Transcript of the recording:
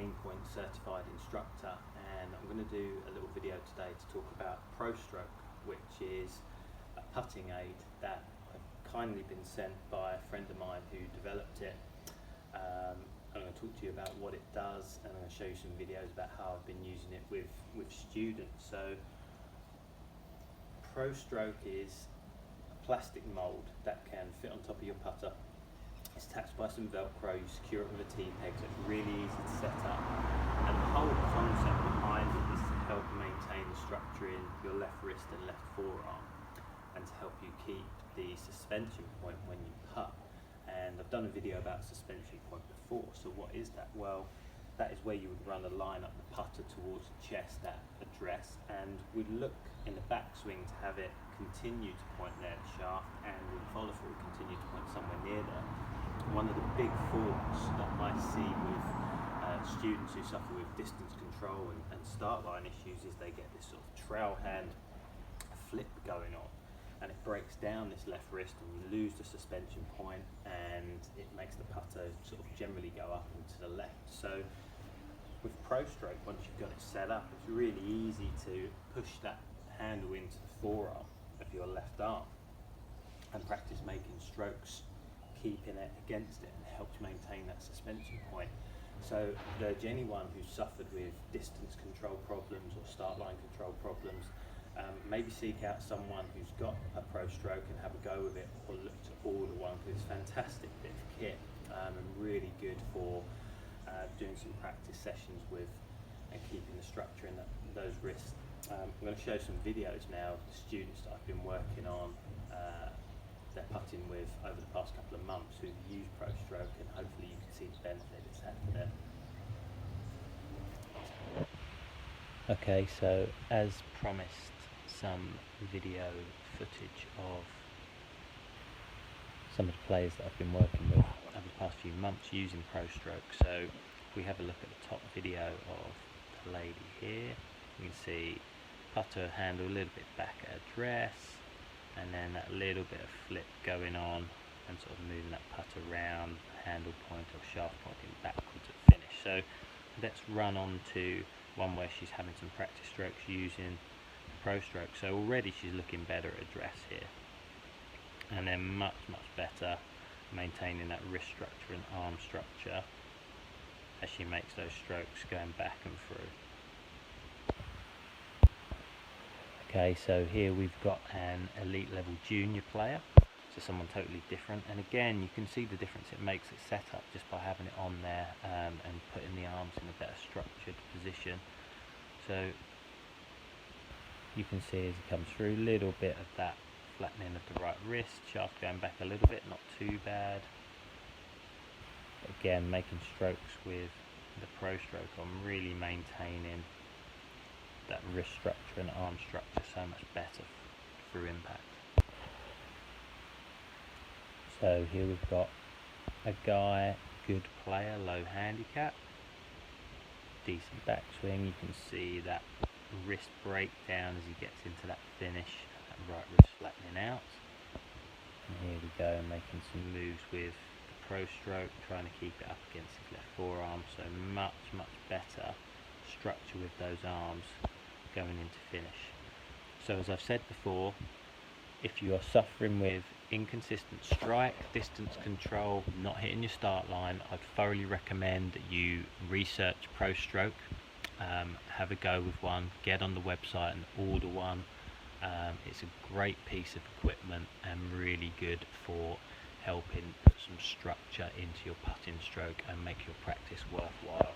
Aimpoint certified instructor, and I'm going to do a little video today to talk about ProStroke, which is a putting aid that I've kindly been sent by a friend of mine who developed it. I'm going to talk to you about what it does, and I'm going to show you some videos about how I've been using it with students. So ProStroke is a plastic mould that can fit on top of your putter. It's attached by some Velcro. You secure it with a T-peg, so it's really easy to set up. And the whole concept behind it is to help maintain the structure in your left wrist and left forearm, and to help you keep the suspension point when you putt. And I've done a video about suspension point before. So what is that? Well, that is where you would run a line up the putter towards the chest at address, and we'd look in the backswing to have it continue to point there, the shaft, and in follow through continue to point somewhere near there. One of the big faults that I see with students who suffer with distance control and start line issues is they get this sort of trail hand flip going on, and it breaks down this left wrist, and you lose the suspension point, and it makes the putter sort of generally go up and to the left. So with ProStroke, once you've got it set up, it's really easy to push that handle into the forearm of your left arm and practice making strokes, keeping it against it, and helps maintain that suspension point. So I urge anyone who's suffered with distance control problems or start line control problems, maybe seek out someone who's got a ProStroke and have a go with it, or look to order one, because it's a fantastic bit of kit and really good for doing some practice sessions with and keeping the structure in those wrists. I'm going to show some videos now of the students that I've been working on they're putting with over the past couple of months who've used ProStroke, and hopefully you can see the benefit it's had for them. Okay, so as promised, some video footage of some of the players that I've been working with over the past few months using ProStroke. So we have a look at the top video of the lady here. You can see putter handle a little bit back at address, and then that little bit of flip going on and sort of moving that putter around, handle point or shaft pointing backwards at finish. So let's run on to one where she's having some practice strokes using ProStroke. So already she's looking better at address here, and then much better maintaining that wrist structure and arm structure as she makes those strokes going back and through. Okay, so here we've got an elite level junior player, so someone totally different, and again you can see the difference it makes at setup just by having it on there and putting the arms in a better structured position. So you can see as it comes through, a little bit of that flattening of the right wrist, shaft going back a little bit, not too bad. Again, making strokes with the ProStroke, I'm really maintaining that wrist structure and arm structure so much better through impact. So here we've got a guy, good player, low handicap, decent backswing. You can see that wrist breakdown as he gets into that finish, that right wrist flattening out. And here we go, making some moves with the ProStroke, trying to keep it up against his left forearm. So much better structure with those arms going into finish. So as I've said before, if you are suffering with inconsistent strike, distance control, not hitting your start line, I'd thoroughly recommend that you research ProStroke, have a go with one, get on the website and order one. It's a great piece of equipment and really good for helping put some structure into your putting stroke and make your practice worthwhile.